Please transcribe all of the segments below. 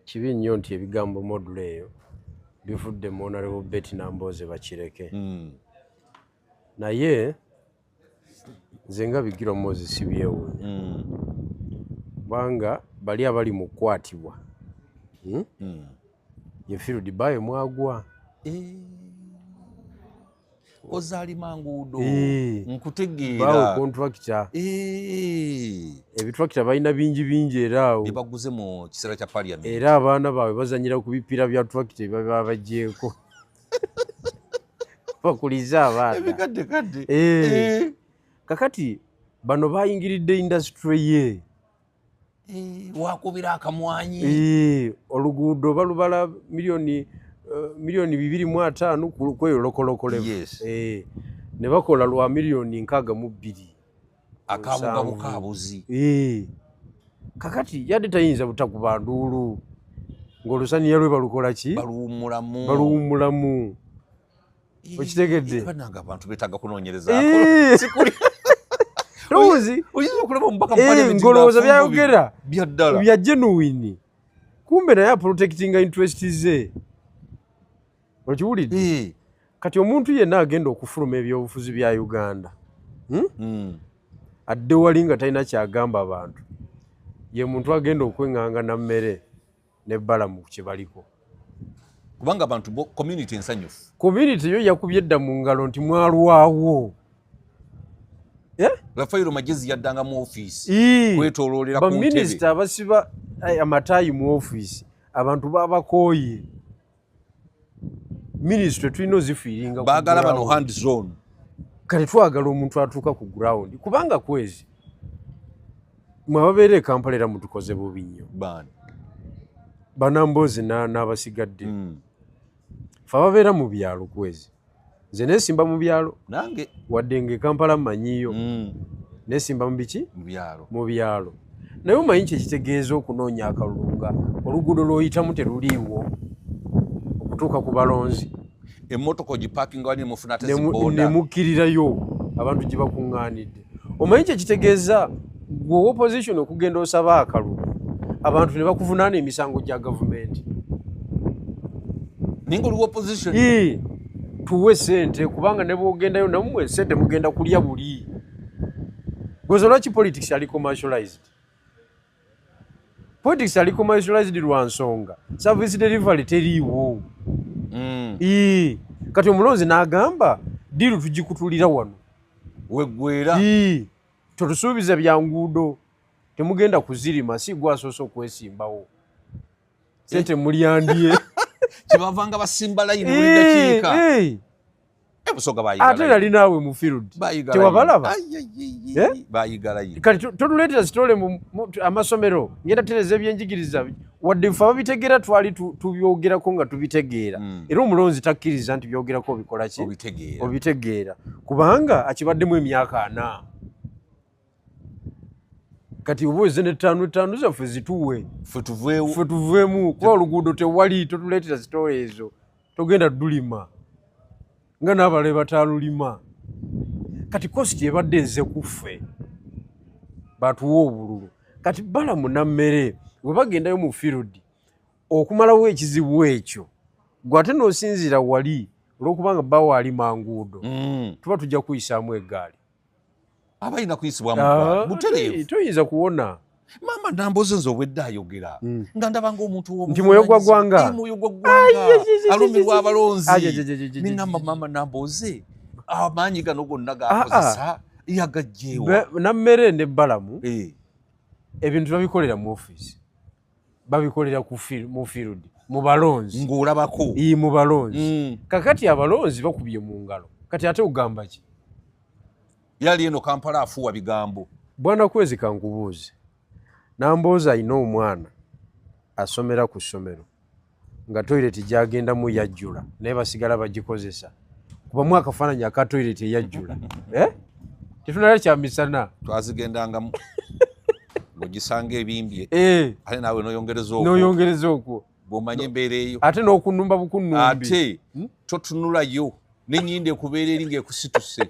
kibi nnyo nti ebigambo modulo eyo bivudde mu Honorable Betty Nambooze bakireke. Naye nze nga Bigiro Moses sibyewuunya kubanga bali abali mu kukwatibwa ye Field Bayo mwagwa ozalima nguudo nkutegeera bawo kontrakita ebitrakita balina bingi era awo baguze mu kiseera kya parliament era abaana baabwe bazanyira ku bipiira bya trakita baba bagyeko bakuliza abaana ebikaddekadde kakati bano bayingiridde industry ye wakubira akamwanyi oluguudo balubala milioni 2.5 kweyo lokolokolevu ne bakola lwa milioni 62 akabuzi kakati yadde tayinza butakuba nduulu ng'olusaniya lwe balukola ki baluwummulamu okitegedde bananga abantu betaaga kunoonyereza ngolowooza byayogera bya genuine kumbe naye aprotectinga interest ze okiwulidde kati omuntu yenna agenda okufuluma ebyobufuzi bya Uganda adde wali nga talina kyagamba abantu ye muntu agenda okweŋŋanga na mmere n'ebbala mu kyebaliko kubanga abantu community ensanyufu community yo yakubye edda mu ngalo nti mwalwawo Rafaelo Magezi yaddanga mu office kwetooloolera ku ntebe baminisita abasiba amataayi mu office abantu babakooye minisitule tulina ozifiiringa baagala bano hand zone kale twagala omuntu atuuka ku ground kubanga kwezi mwe ababeera e Kampala era mutukoze bubi nnyo Banambooze n'abasigadde fe ababeera mu byalo kwezi nze neesimba mu byalo nange wadde nga e Kampala mmanyiyo neesimba mu biki mu byalo naye omanyi kyekitegeeza okunoonya akalunga oluguudo lw'oyitamu teruliiwo okutuuka ku balonzi emmotoka ogipakinga wali mufuna teziboda nemukkirirayo abantu gye bakuŋŋaanidde omanyi kyekitegeeza gwe opposition okugenda osaba akalulu abantu ne bakuvunaana emisango gya gavumenti ninga oli opposition tuwe sente kubanga ne bwogendayo namwe sente mugenda kulya buli gwezo lwaki politics ali commercialized lwa nsonga service delivery teriiwo kati omulonzi n'agamba diiru tugikutulira wano weggwera totusuubiza bya nguudo temugenda kuzirima si gwasoose okwesimbawo sente mulyandye kyebavanga basimba layini buli dakiika ebusoga ate yali naawe mu field tewabalaba bayigalayo kati totuleetera sitole mu amasomero ngenda tereza ebyenjigiriza wadde nfe ababitegera twali tubyogerako nga tubitegeera era omulonzi takkiriza nti byogerako obikola ki obitegeera kubanga akibaddemu emyaka 4 kati obuweze ne 5 zaffe zituwe ffe tuveemu kuba oluguudo tewali totuleetera sitole ezo togenda dulima nga n'abalabe bataalulima kati kositi ebadde nze kuffe batuwa obululu kati balamu nammere bwe bagendayo mu field okumalawo ekizibu ekyo gwe ate n'osinziira wali olw'okubanga bawa ali manguudo tuba tujja kuyisaamu eggaali abalina kuyisibwamu butereevu toyinza kuwona Mama Nambooze nze obwedde ayogera nga ndabanga omuntu nti mwoyo gwa ggwanga alumirwa abalonzi ningamba Mama Nambooze amaanyi gano gonna gakozesa yagagjeewa nammere n'ebbalamu ebintu babikolera mu office babikolera mu field mu balonzi ng'olabako mu balonzi kakati abalonzi bakubye mu ngalo kati ate ogamba ki yali eno Kampala afuuwa bigambo bwana Kwezi kankubuuze Nambooze alina omwana asomera ku ssomero nga toilet gyagendamu yajjula naye basigala bagikozesa kubamu akafaananyi aka toilet eyajjula tetunala kya misana twazigendangamu ng'ogisanga ebimbye ate naawe n'oyongereza okwo bw'omanye embeera eyo ate n'okunnumba bukunnumbi ate totunulayo n'ennyinda ekubeera eri ng'ekusituse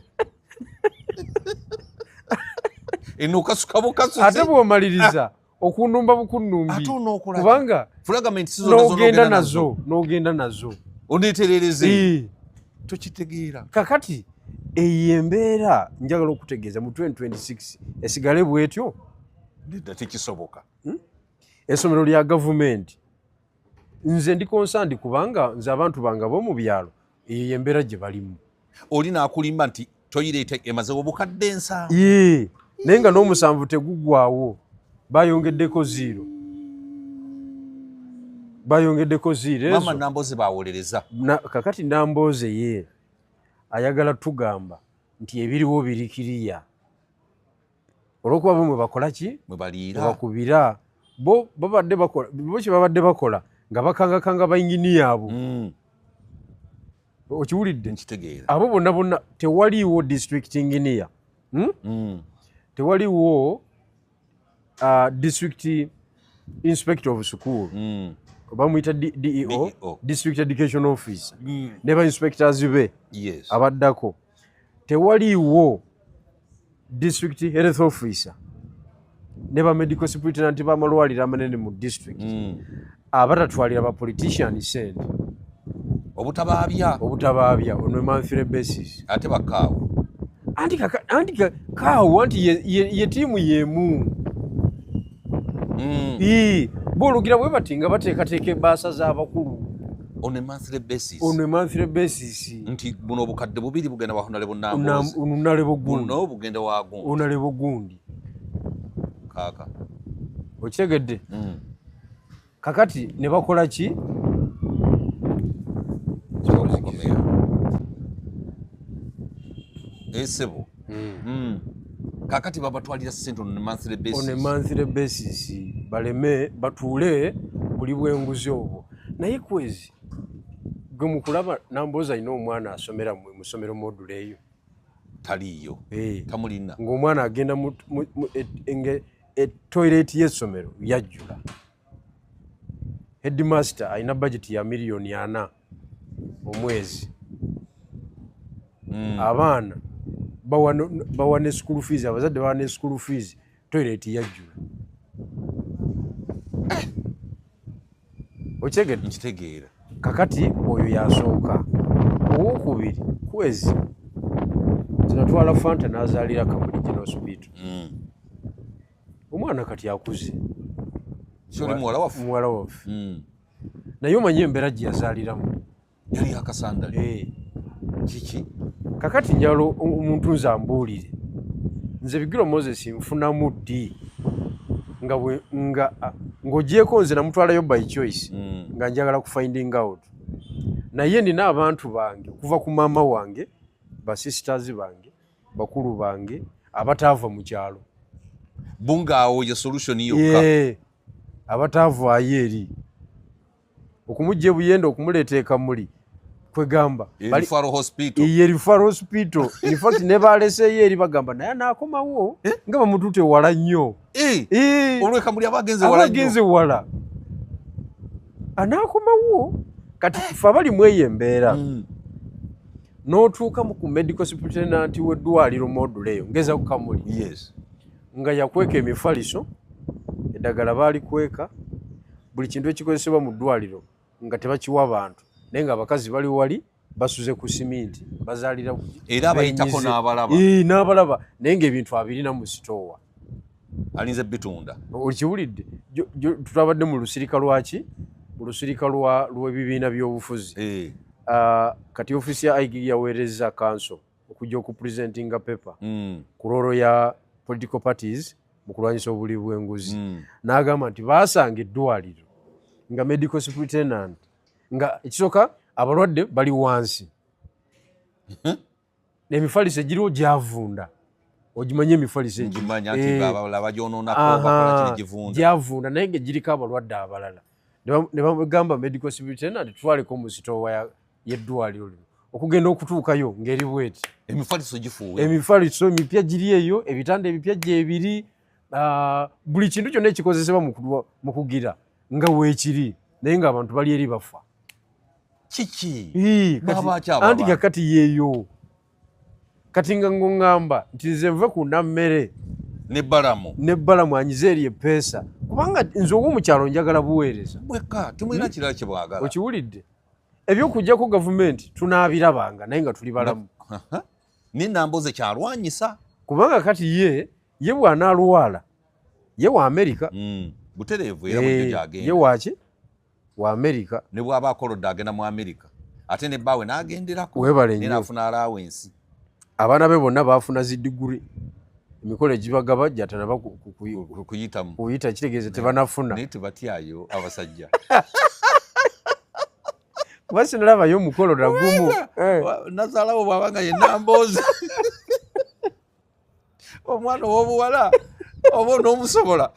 enuukasuka bukasuse ate bw'omaliriza okundumba bukunnumbi ate onookola kubanga fragment n'ogenda nazo oneeterereze tokitegeera kakati eyo embeera njagala okutegeeza mu 2026 esigale bwetyo nedda tekisoboka essomero lya gavumenti nze ndi konsandi kubanga nze abantu bange ab'omu byalo eyo yembeera gye balimu oli naakulimba nti toyireeta emazewo obukadde 7 ye naye nga n'omusanvu teguggwawo bayongeddeko zero mama Namboze bawolereza kakati Namboze ye ayagala tugamba nti ebiriwo birikiriya olwokuba bamwe bakola ki bakubira bo kye babadde bakola nga bakangakanga bayinginiya abo okiwulidde abo bonna tewaliiwo district engineer tewaliiwo district inspector of school bamuyita DEO district education officer ne ba inspectors be abaddako tewaliiwo district health officer ne ba medical superintendent b'amalwaliro amanene mu district abatatwalira ba politician sente obutabaabya ono monthly basis ate bakaawo anti kaawo anti ye tiimu yemu boolugira bwe bati nga bateekateeka ebbaasa z'abakulu on a monthly basis nti buno obukadde 2 bugenda wahonalebo Namboze onalebo bugenda wagundi onalebo gundi kaaka okitegedde kakati ne bakola ki esebo kakati babatwalira ssente on a monthly basis baleme batuule buli bwenguzi obwo naye kwezi gwe mukulaba Namboze alina omwana asomera mu ssomero module eyo taliiyo tamulina ng'omwana agenda etoilet y'essomero yajjula headmaster alina budget ya miliyoni 4 omwezi abaana bawa ne school fees abazadde bawa ne school fees toilet yajjula okitegedde nkitegeera kakati oyo yasooka owokubiri kwezi zinatwala Fanta n'azaalira Kamuli General Hospital omwana kati akuze kyoli muwala waffe naye omanyi embeera gye yazaaliramu yali akasandali kiki kakati njalo omuntu nze ambuulire nze Bigiro Moses nfunamu ddi ng'ogyeko nze namutwalayo by choice nga njagala ku finding out naye nina abantu bange okuva ku maama wange ba sisters bange bakulu bange abataava mu kyalo bungaawo ye solution yokka abataavaayo eri okumujja ebuyenda okumuleeta ekamuli kwegamba Referral hospital in fact ne baleseyo eri bagamba naye anaakomawo nga bamutuute wala nnyo olwekamuli abagenze wala anaakomawo kati fe abali mu eyo embeera n'otuuka ku medical superintendent w'eddwaliro module eyo ngeza ku Kamuli nga yakweka emifaliso eddagala baalikweka buli kintu ekikozesebwa mu ddwaliro nga tebakiwa bantu naye nga abakazi bali wali basuze ku siminti bazaalira era abayitako n'abalaba naye ng'ebintu abirina mu sitoowa alinze bitunda okiwulidde tutwabadde mu lusirika lwaki mu lusirika lw'ebibiina by'obufuzi kati ofiisi ya IG yaweereza kanso okujja okupresentinga paper ku loolo ya political parties mu kulwanyisa obuli bw'enguzi n'agamba nti baasanga eddwaliro nga medical superintendent nga ekisooka abalwadde bali wansi n'emifaliso egiriwo gyavunda ogimanye emifaliso gyavunda naye ng'egiriko abalwadde abalala ne bagamba medical superintendent tutwaleko mu sitoowa y'eddwaliro lino okugenda okutuukayo ng'eri bweti emifaliso gifuuwe emifaliso emipya giri eyo ebitanda ebipya gyebiri buli kintu kyonna ekikozesebwa mu kugira nga weekiri naye ng'abantu bali eri bafa kiki anti kakati yeeyo kati nga ng'oŋŋamba nti nze nve ku nnammere Balamu anyize eri epeesa kubanga nze ow'omukyalo njagala buweereza mwekka temulina kirala kye bwagala okiwulidde ebyokuggyako gavumenti tunaabirabanga naye nga tuli balamu ninamboze kyalwanyisa kubanga kati ye bw'anaalwala ye wa Amerika butereevu era bwejjo gyagenda ye waki wa Amerika ne bw'aba akolodde agenda mu Amerika ate ne bbaawe n'agenderako n'afuna alawensi abaana be bonna baafuna zidiguri emikolo egibagaba gyatanaba kuyita kitegeeze tebanafuna naye tebatyayo abasajja kuba sinalabayo omukolo nagumu nazaalawo bw'aba nga yenamboozi omwana ow'obuwala oba onoomusobola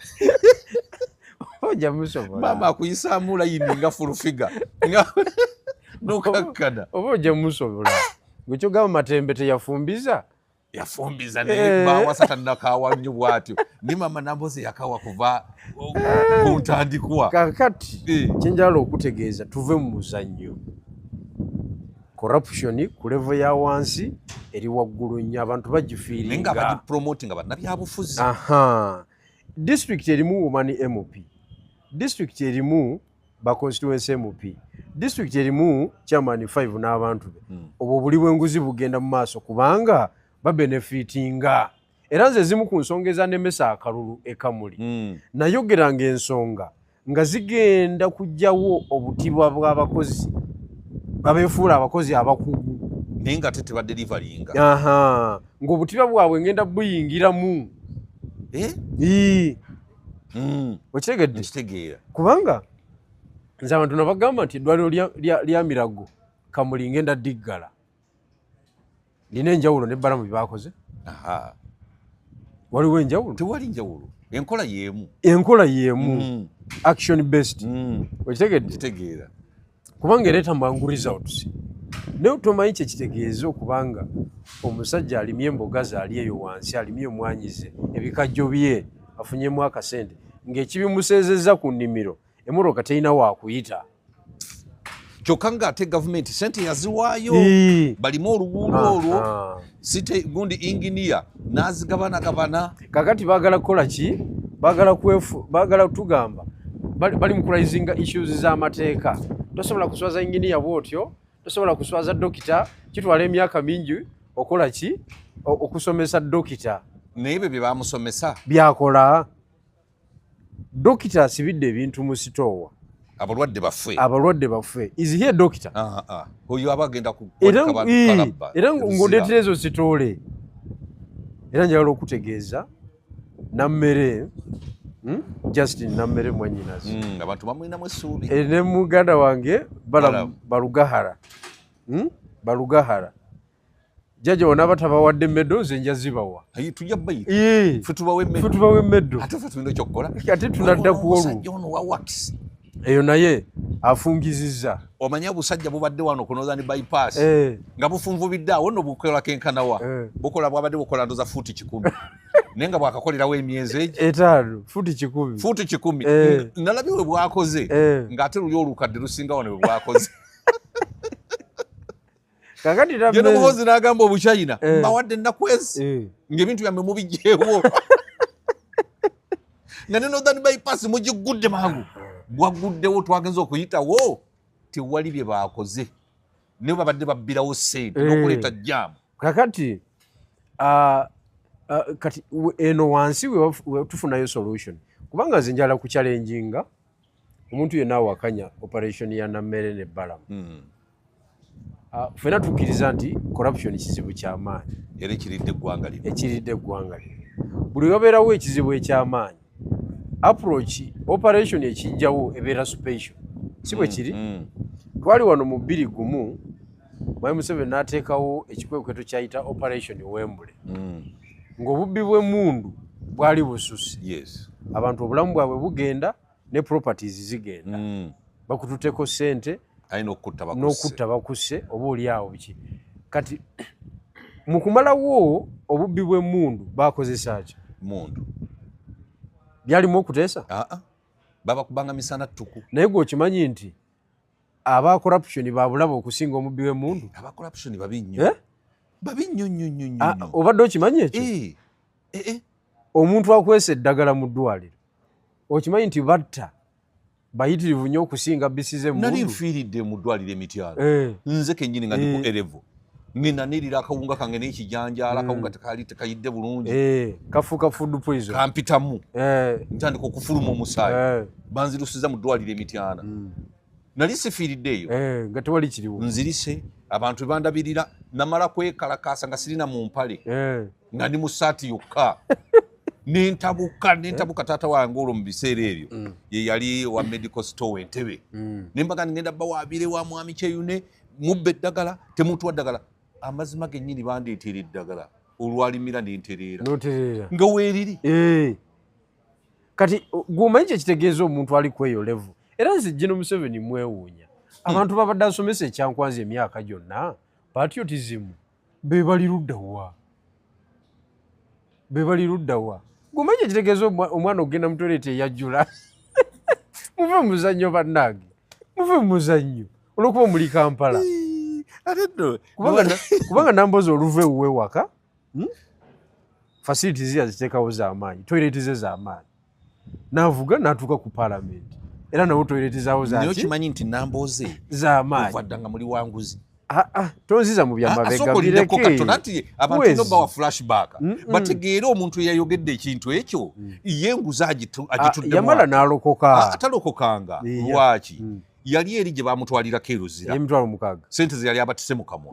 ojja musobola maama akuyisaamu layini nga fulufiga nokakkana oba ojja musobola gwekyogamba Matembe teyafumbiza naye bawasa tannakawa nnyo bw'atyo ni maama Nambooze yakawa kuva ku ntandikwa kakati kyenjala okutegeeza tuve mu muzannyo corruption ku levo ya wansi eri waggulu nnyo abantu bagifiiringa nga bagipromotinga bannabyabufuzi district erimu woman MP district erimu ba constituency MP district erimu chairman 5 n'abantu be obwo buli bw'enguzi bugenda mu maaso kubanga babenefitinga era nze zimu ku nsonga ezanemesa akalulu ekamuli nayogeranga ensonga nga zigenda kujjawo obutibwa bw'abakozi babeefuula abakozi abakugu naye nga tete badelivaringa ng'obutibwa bwabwe ngenda buyingiramu okitegedde kubanga nze abantu nabagamba nti eddwaliro lya Mirago Kamuli ngenda diggala lina enjawulo ne Balamu byebakoze waliwo enjawulo tewali njawulo enkola y'emu action based okitegedde kubanga ereeta mangu results naye tomanyi kyekitegeeza okubanga omusajja alimye emboga zaali eyo wansi alimye omwanyize ebikajjo bye afunyemu akasente ng'ekibimuseezezza ku nnimiro emmotoka terina waakuyita kyokka ng'ate gavumenti sente yaziwaayo balimu oluguudo olwo site gundi inginiya n'azigabanagabana kakati baagala kukola ki baagala tugamba bali mu kulaizinga issues z'amateeka tosobola kuswaza inginiya bw'otyo tosobola kuswaza dokita kitwala emyaka mingi okola ki okusomesa dokita naye ebyo bye bamusomesa byakola dokita asibidde ebintu mu sitoowa abalwadde baffe is here dokita oyo aba agenda era ng'ondeetera ezo sitoole era njagala okutegeeza nammere Justin nammere mwannyinazi abantu bamulinamu essuubi ne muganda wange balugahara jjajja wona batabawadde meddo nze nja zibawa tujja bayita ffe tubawe meddo ate ffe tulina ekyokukola ate tunadda ku olwo eyo naye afungizizza omanye obusajja bubadde wano ku Northern bypass nga bufunvubidde awo nno bukola kenkanawa bukola bwabadde bukola ndoza fuuti 10 naye nga bwakakolerawo emyezi etaano fuuti 10 nalabye we bwakoze ng'ate luli olukadde lusinga wano we bwakoze genda muhozi n'agamba obuchina mbawadde ennaku ezi ng'ebintu byammwe mubijjeewo nga ne Northern bypass mugigudde mangu bwaguddewo twagenza okuyitawo tewali bye baakoze naye babadde babbirawo ssente n'okuleeta jjaamu kakati kati eno wansi we tufunayo solution kubanga nze njala ku challenginga omuntu yenna awakanya operation ya Nammere ne Balamu ffena tukkiriza nti corruption kizibu ky'amaanyi era ekiridde eggwanga lino buli wabeerawo ekizibu eky'amaanyi approach operation ekijjawo ebeera special si bwe kiri twali wano mu 2021 Mwai Museveni n'ateekawo ekikwekweto kyayita operation Wembule ng'obubbi bw'emmundu bwali bususse abantu obulamu bwabwe bugenda ne properties zigenda bakututeko ssente n'okutta bakusse oba oli awo biki kati mu kumalawo obubbi bw'emmundu bakozesa ki byalimu okuteesa babakubanga misana ttuku naye gwe okimanyi nti aba corruption babulaba okusinga omubbi w'emmundu aba corruption babi nnyo nnyo obadde okimanyi ekyo omuntu akwesa eddagala mu ddwaliro okimanyi nti batta bayitirivu nnyo okusinga bisize mu nali nfiiridde mu ddwaliro Emityalo nze kennyini nga ndi ku erevo ngenda nirira akawunga kange n'ekijanjaala akawunga tekaali tekayidde bulungi kafuuka food poison kampitamu ntandika okufuluma omusaayi banzirusiza mu ddwaliro Emityana nali sifiiriddeeyo nga tewali kiriwo nzirise abantu bebandabirira namala kwekalakaasa nga sirina mu mpale nga ndi mu ssaati yokka nentabuka taata wange olwo mu biseera ebyo ye yali wa medical store Entebbe nembaga ngenda bawaabire wa mwami Kyeyune mubba eddagala temutuwa ddagala amazima gennyini bandeetera eddagala olwalimira nentereera nga weeriri kati gwomanyi kyekitegeeza omuntu ali kweyo levu era nze General Museveni mwewuunya abantu babadde asomesa ekyankwanzi emyaka gyonna patriotism bebali luddawa gwomanyi kyekitegeeza omwana ogenda mu toilet eyajjula muve mu muzannyo bannange muve mu muzannyo olwokuba omuli Kampala kubanga nambozi oluva ewuwe waka facilities yaziteekawo z'amaanyi toilet ze z'amaanyi navuga n'atuuka ku paalamenti era nawo toilet zaawo naye okimanyi nti namboze z'amaanyi ovadda nga muli wanguzi tonziza mu byamabega bireke abantu ino bawa flashback bategeere omuntu eyayogedde ekintu ekyo yenguza agitudde yamala n'alokoka atalokokanga lwaki yali eri gye bamutwalirako eruzira emitwalo 6 sente ze yali abatise mu kamwa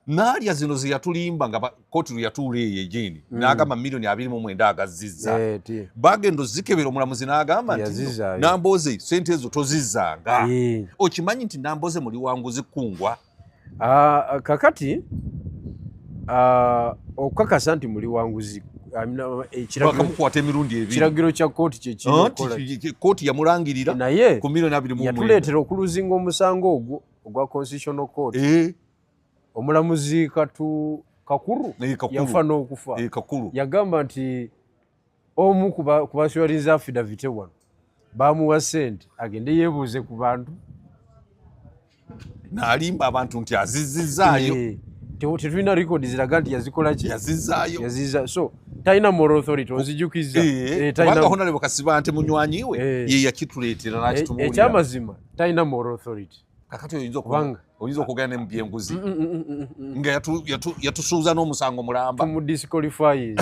naalya zino ze yatulimba nga kooti lwe yatuula eyo egini n'agamba miliyoni 29 agazizza bagenda ozikebera omulamuzi n'agamba nti Namboze sente ezo tozizzanga okimanyi nti Namboze muli wanguzi kkungwa kakati okukakasa nti muli wanguzi bakamukwata emirundi ebiri kiragiro kya kooti kyekiri kooti yamulangirira naye ku miliyoni 29 yatuleetera okuluzinga omusango ogwo ogwa constitutional court omulamuzi Kakuru yafa n'okufa yagamba nti omu ku baswalinze affidavit wano bamuwa sente agende yeebuuze ku bantu n'alimba abantu nti azizzizaayo tetulina record ziraga nti yazikola ki yazizza so talina moral authority onzijukiza kubanga honalebo Kasiba nti munywanyi we ye yakituleetera n'akitumuulira ekyamazima talina moral authority kakati oyinza okugenda ne mu byenguzi nga yatusuuza n'omusango mulamba tumudisqualifies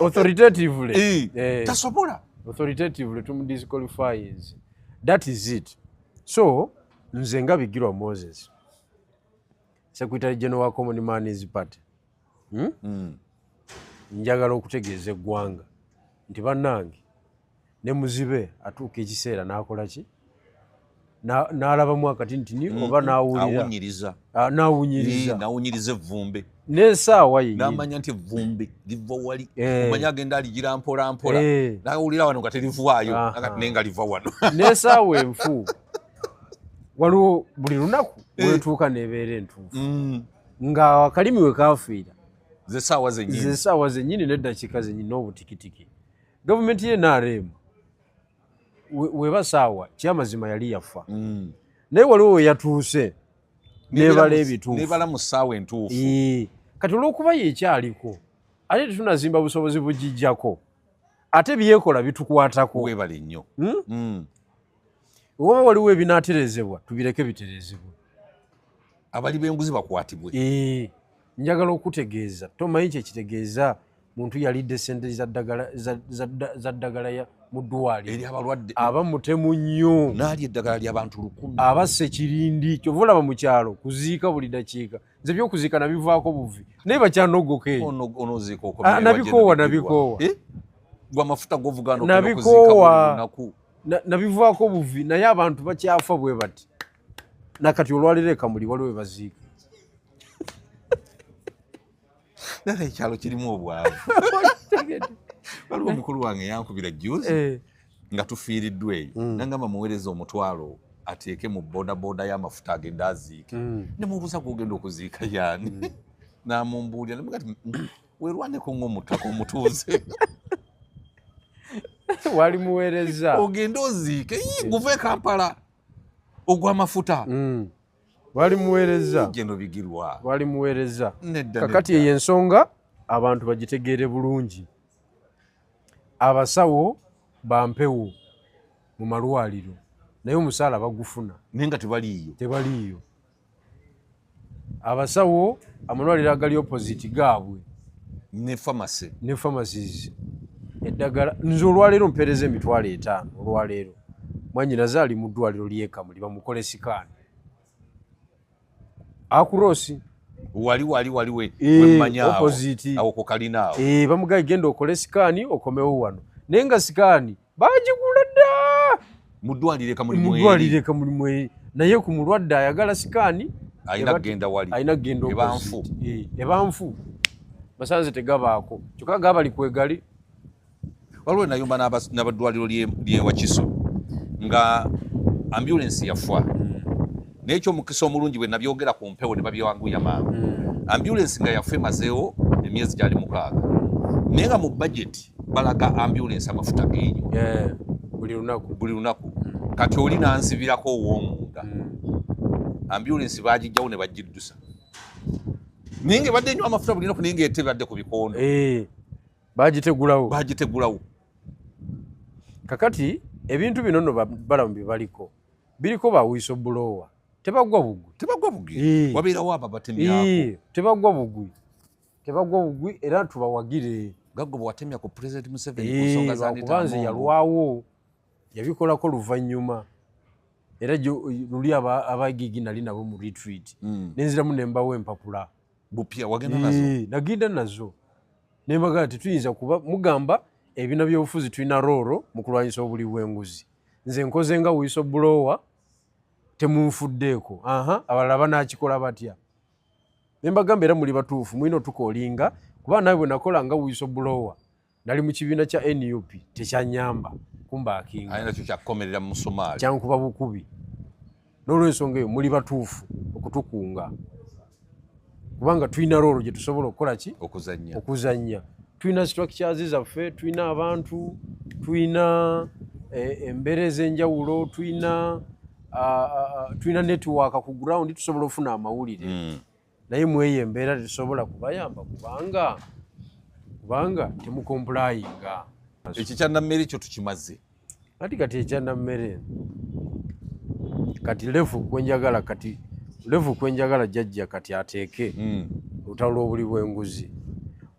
authoritatively tasobola authoritatively tumudisqualifies that is it so nze nga Bigirwa Moses Secretary General wa Common Man's Party njagala okutegeeza eggwanga nti bannange ne muzibe atuuka ekiseera n'akola ki n'alabamu akati nti oba n'awunyiriza n'awunyiriza evvumbe n'essaawa ye n'amanya nti evvumbe liva wali omanya agenda aligira mpola mpola n'awulira wano nga terivaayo nakati naye nga liva wano n'essaawa enfu waliwo buli lunaku wetuuka n'ebeera entuufu nga akalimi we kaafiira ze ssaawa zennyini n'eddakiika zennyini n'obutikitiki gavumenti ye NRM weba saawa kyamazima yali yafa naye waliwo we yatuuse nebala ebituufu nebala mu ssaawa entuufu kati olw'okuba yekyaliko ate tetunazimba busobozi bugijjako ate byekola bitukwatako webale nnyo oba waliwo ebinaaterezebwa tubireke biterezebwe abali b'enguzi bakwatibwe njagala okutegeeza tomanyi kyekitegeeza muntu yalidde sente za ddagala mu ddwaliro eri abalwadde aba mutemu nnyo n'ali eddagala ly'abantu 1000 aba ssekirindi kyova olaba mu kyalo kuziika buli dakiika nze byokuziika nabivaako buvi naye bakyanogoka eyo nabikoowa gwe amafuta govuga nabikoowa nabivaako buvi naye abantu bakyafa bwe bati nakati olwaliro ekamuli waliwo baziika nala ekyalo kirimu obwavu waliwo omukulu wange yankubira juzi nga tufiiriddwa eyo nangamba muweereza omutwalo ateeke mu bodaboda y'amafuta agenda aziike nemubuuza gogenda okuziika yaani namumbuulira nemugati werwaneko ng'omuttaka omutuuze wali muweereza ogenda oziike guve Kampala ogw'amafuta balimuweereza geno bigirwa balimuweereza kakati eyo ensonga abantu bagitegeere bulungi. Abasawo bampewo mu malwaliro naye omusaala bagufuna naye nga tebaliiyo. Abasawo amalwaliro agali opposite gaabwe ne pharmacies eddagala nze olwaleero mpeereza $5,000 olwaleero mwanyinaze ali mu ddwaliro ly'Ekamuli bamukole sikaani akurosi wali wemmanya awo ku kalina awo bamugaye genda okole sikaani okomewo wano naye nga sikaani bagigula dda mu ddwaliro Ekamulimu eri naye ku mulwadde ayagala sikaani ayina kugenda wali ebanfu basanze tegabaako kyokka gabali kwegali. Waliwo nayumba n'abaddwaliro ly'Ewakiso nga ambulance yafa naye ekyomukisa omulungi bwe nabyogera ku mpewo ne babyanguya mangu. Ambulance nga yafa emazeewo emyezi gyali 6 naye nga mu budget balaga ambulance amafuta g'enyo buli lunaku. Kati oli nansibirako ow'omunda ambulance bagijjawo ne bagiddusa naye nga ebadde enywa amafuta buli lunaku naye nga etebadde ku bikondo bagitegulawo. Kakati ebintu bino nno balamu byebaliko biriko ba whistleblower tebagwa bugwi wabeerawo abo batemyako tebagwa bugwi era tubawagire gaggo bwe watemya ku President Museveni ku nsonga zanditanze yalwawo yabikolako luvannyuma era luli abagigi nali nabo mu retreat nenziramu nembawo empapula bupya wagenda nazo nagenda nazo nembaga tetuyinza kuba mugamba ebina byobufuzi tulina rooro mu kulwanyisa obuli bw'enguzi nze nkoze nga whistleblower temunfuddeeko abalala banakikola batya nembagamba era muli batuufu mulina otukoolinga kuba nawe bwe nakola nga whistleblower nali mu kibiina kya NUP tekyanyamba kumbaakinga ayina kyo kyakukomerera mu Somalia kyankuba bukubi n'olwensonga eyo muli batuufu okutukunga kubanga tulina rooro gye tusobola okukola ki okuzannya. Tulina structures zaffe, tulina abantu, tulina embeera ez'enjawulo, tulina network ku ground tusobola okufuna amawulire naye mweyo embeera tetusobola kubayamba kubanga temukomplayinga. Ekyo kyannammere kyo tukimaze ati kati ekyannammere kati levu kwenjagala jjajja kati ateeke olutalo lw'obuli bw'enguzi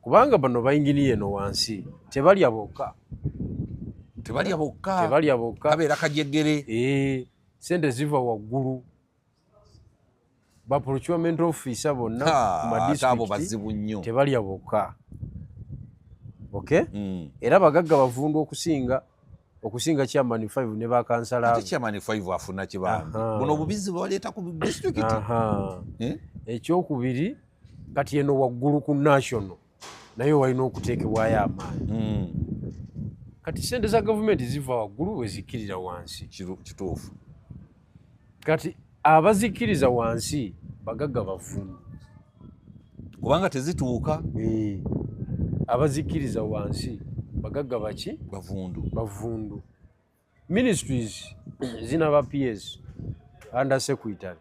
kubanga bano bayinginiye eno wansi tebalya bokka kabeera kajegere sente ziva waggulu ba procurement officer bonna ku madistrict tebalya bokka era bagagga bavundu okusinga chairman 5 ne bakansala chairman 5 afuna kibambi buno obubizi bwaleeta ku district ekyokubiri kati eno waggulu ku national naye walina okuteekebwayo amaanyi kati sente za gavumenti ziva waggulu wezikirira wansi kituufu kati abazikiriza wansi bagagga bavundu kubanga tezituuka abazikiriza wansi bagagga baki bavundu. Ministries zina ba PS under secretary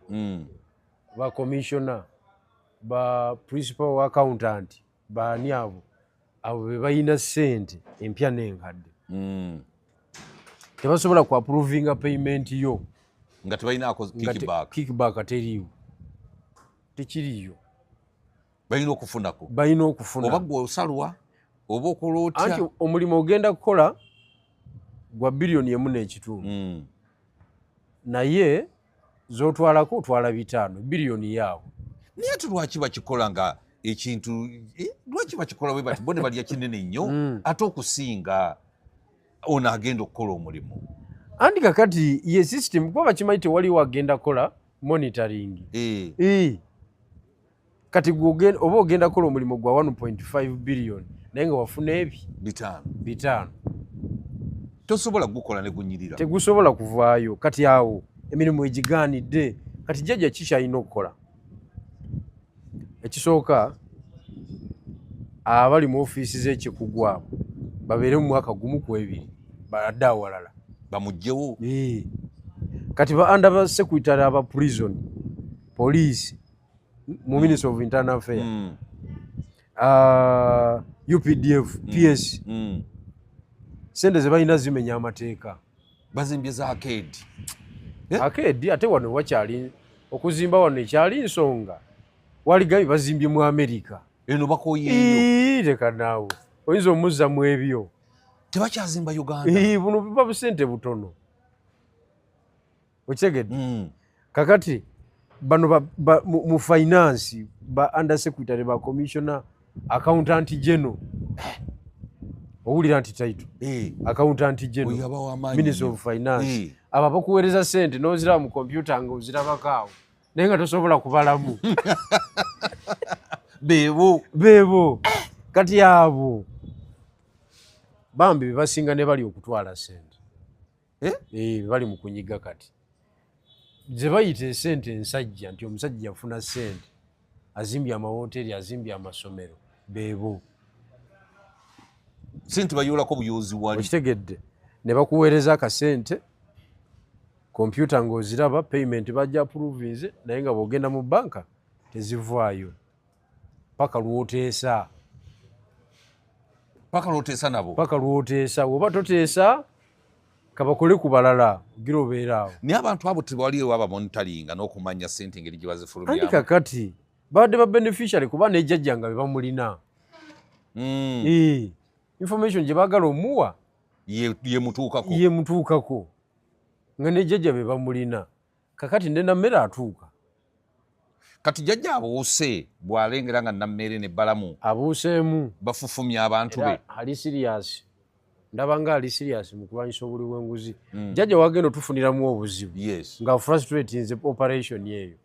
ba commissioner ba principal accountant baani abo be balina ssente empya n'enkadde tebasobola ku approvinga payment yo nga tebalinaako kickback tekiriyo balina okufunako oba gwe osalwa oba okola otya anti omulimu ogenda kukola gwa $1.5 naye z'otwalako otwala 5 biliyoni yaabo naye ati lwaki bakikola nga ekintu lwaki bakikola bwe bati bone balya kinene nnyo ate okusinga ono agenda okukola omulimu anti kakati ye system kuba bakimanyi tewaliwo agenda kukola monitoring kati oba ogenda kukola omulimu gwa 1.5 billion naye nga wafuna ebi 5 tosobola gukola ne gunyirira tegusobola kuvaayo kati awo emirimu egigaanidde kati jjajja kikyalina okukola ekisooka abali mu ofiisi z'ekikugu abo babeere mu mwaka gumu ku 2 badde awalala bamugjewo kati ba under ba secretary aba prison police mu Ministry of Internal Affairs, UPDF, PS, sente ze balina zimenya amateeka. Bazimbye za arcade. Arcade ate wano wakyali okuzimba wano ekyali nsonga. Waligabi bazimbye mu America. Eno bakoyeyo. Leka naawe. Oyinza omuzza mu ebyo. Tebakyazimba Uganda. Buno biba busente butono. Okitegedde? Kakati bano mu finance ba under secretary ba commissioner accountant general owulira nti title accountant general Ministry of Finance aba bakuweereza sente n'oziraba mu computer nga ozirabakaawo naye nga tosobola kubalamu beebo kati abo bambi bebasinga ne bali okutwala sente bali mu kunyiga kati ze bayita esente ensajja nti omusajja yafuna sente azimbye amawoteri azimbye amasomero beebo sente bayoolako buyoozi wali okitegedde ne bakuweereza akasente kompyuta ng'oziraba payment bajja approvinze naye nga bw'ogenda mu banka tezivaayo paka lwoteesa nabo lwoteesa oba toteesa kabakole ku balala gira obeeraawo naye abantu abo tebaliwo abamonitalinga n'okumanya sente engeri gye bazifulumyamu andi kakati babadde ba beneficiary kuba nejjajja nga be bamulina information gye baagala omuwa ye mutuukako nga nejjajja be bamulina kakati ne nammere atuuka kati jjajja abuuse bw'alengera nga nammere ne balamu abuuseemu bafufumya abantu be ali serious ndaba nga ali serious mu kulwanyisa obuli bw'enguzi jjajja wagenda otufuniramu obuzibu nga frustrate nze operation yeeyo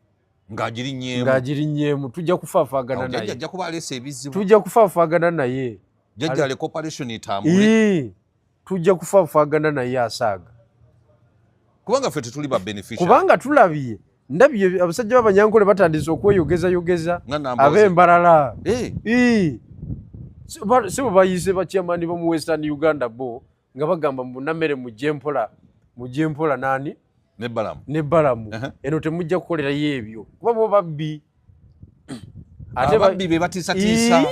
ng'agirinnyeemu tujja kufaafaagana naye ajja kuba aleese ebizibu tujja kufaafaagana naye jjajja aleka operation etambule tujja kufaafaagana naye asaaga kubanga ffe tetuli ba beneficiary kubanga tulabye ndabye abasajja b'abanyankole batandise okweyogezayogeza ab'embalala si bwe bayise bakyamaani b'omu Western Uganda bo nga bagamba munammere mujje mpola naani ne balamu eno temujja kukolerayo ebyo kuba bo babbi ababbi be batiisatiisa